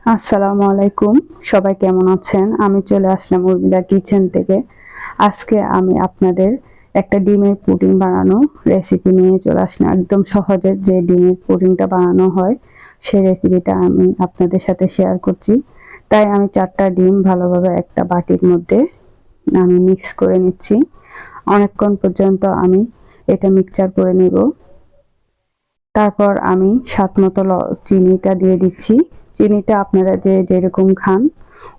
আসসালামু আলাইকুম। সবাই কেমন আছেন? আমি চলে আসলাম উর্মিলা কিচেন থেকে। আজকে আমি আপনাদের একটা ডিমের পুডিং বানানো রেসিপি নিয়ে চলে আসলাম। একদম সহজে যে ডিমের পুডিংটা বানানো হয় সেই রেসিপিটা আমি আপনাদের সাথে শেয়ার করছি। তাই আমি 4টা ডিম ভালোভাবে একটা বাটির মধ্যে আমি মিক্স করে নিচ্ছি। অনেকক্ষণ পর্যন্ত আমি এটা মিক্সচার করে নিব। তারপর আমি স্বাদমতো চিনিটা দিয়ে দিচ্ছি। চিনিটা আপনারা যেরকম খান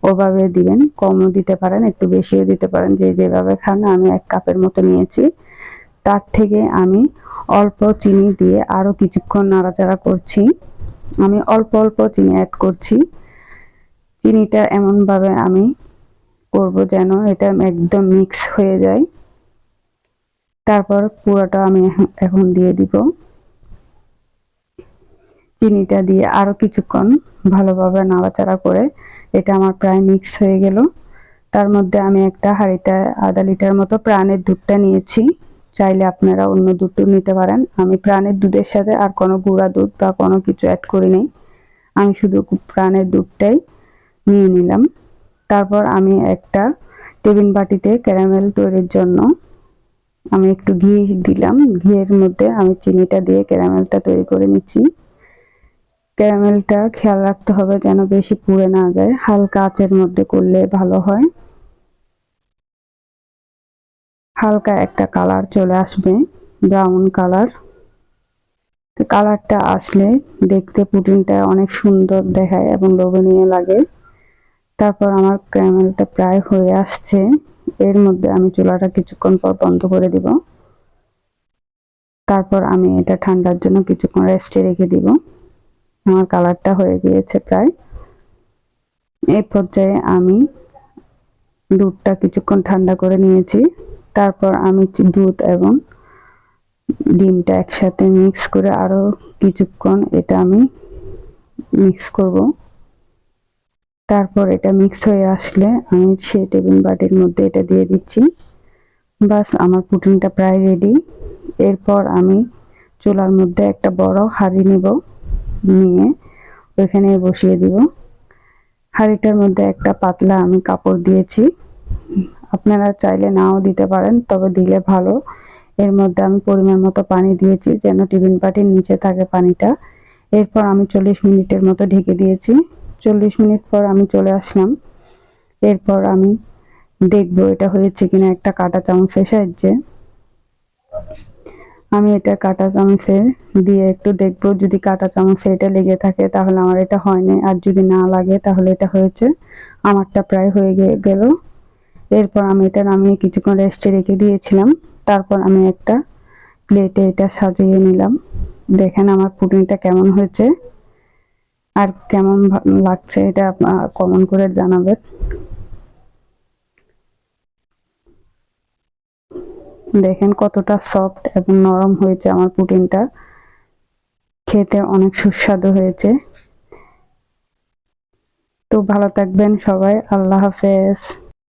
ওভাবে দিবেন, কমও দিতে পারেন, একটু বেশিও দিতে পারেন, যেভাবে খান। আমি 1 কাপের মতো নিয়েছি। তার থেকে আমি অল্প চিনি দিয়ে আরও কিছুক্ষণ নাড়াচাড়া করছি। আমি অল্প অল্প চিনি অ্যাড করছি। চিনিটা এমনভাবে আমি করব যেন এটা একদম মিক্স হয়ে যায়। তারপর পুরোটা আমি এখন দিয়ে দিব। চিনিটা দিয়ে আরও কিছুক্ষণ ভালোভাবে নাড়াচাড়া করে এটা আমার প্রায় মিক্স হয়ে গেল। তার মধ্যে আমি একটা হাঁড়িতে আধা লিটার মতো প্রাণের দুধটা নিয়েছি। চাইলে আপনারা অন্য দুধও নিতে পারেন। আমি প্রাণের দুধের সাথে আর কোনো গুঁড়া দুধ বা কোনো কিছু অ্যাড করি নাই। আমি শুধু প্রাণের দুধটাই নিয়ে নিলাম। তারপর আমি একটা টিফিন বাটিতে ক্যারামেল তৈরির জন্য আমি একটু ঘি দিলাম। ঘিয়ের মধ্যে আমি চিনিটা দিয়ে ক্যারামেলটা তৈরি করে নিচ্ছি। ক্যারামেলটা খেয়াল রাখতে হবে যেন বেশি পুড়ে না যায়, হালকা আঁচের মধ্যে করলে ভালো হয়। হালকা একটা কালার চলে আসবে, ব্রাউন কালার। কালারটা আসলে দেখতে পুডিংটা অনেক সুন্দর দেখায় এবং লোভনীয় লাগে। তারপর আমার ক্যারামেলটা প্রায় হয়ে আসছে। এর মধ্যে আমি চুলাটা কিছুক্ষণ পর বন্ধ করে দিব। তারপর আমি এটা ঠান্ডার জন্য কিছুক্ষণ রেস্টে রেখে দিব। আমার কালারটা হয়ে গিয়েছে প্রায়। এই পর্যায়ে আমি দুধটা কিছুক্ষণ ঠান্ডা করে নিয়েছি। তারপর আমি দুধ এবং ডিমটা একসাথে মিক্স করে আরও কিছুক্ষণ এটা আমি মিক্স করব। তারপর এটা মিক্স হয়ে আসলে আমি সেই টিফিন বাটির মধ্যে এটা দিয়ে দিচ্ছি। বাস, আমার পুডিংটা প্রায় রেডি। এরপর আমি চুলার মধ্যে একটা বড় হাঁড়ি নেব, নিয়ে ওইখানে বসিয়ে দিব। হাঁড়িটার মধ্যে একটা পাতলা আমি কাপড় দিয়েছি। আপনারা চাইলে নাও দিতে পারেন, তবে দিলে ভালো। এর মধ্যে আমি পরিমাণ মতো পানি দিয়েছি যেন টিফিন বাটির নিচে থাকে পানিটা। এরপর আমি 40 মিনিটের মতো ঢেকে দিয়েছি। 40 মিনিট পর আমি চলে আসলাম। এরপর আমি দেখবো এটা হয়েছে কিনা একটা কাঁটা চামচের সাহায্যে। আমি এটা কাঁটা চামচে দিয়ে একটু দেখবো, যদি কাঁটা চামচে এটা লেগে থাকে তাহলে আমার এটা হয়নি, আর যদি না লাগে তাহলে এটা হয়েছে। আমারটা প্রায় হয়ে গেল। এরপর আমি এটা নামিয়ে কিছুক্ষণ রেস্টে রেখে দিয়েছিলাম। তারপর আমি একটা প্লেটে এটা সাজিয়ে নিলাম। দেখেন আমার পুডিংটা কেমন হয়েছে আর কেমন লাগছে এটা আপনারা কমেন্ট করে জানাবেন। দেখেন কতটা সফট এবং নরম হয়েছে আমার পুডিংটা। খেতে অনেক সুস্বাদু হয়েছে। তো ভালো থাকবেন সবাই। আল্লাহ হাফেজ।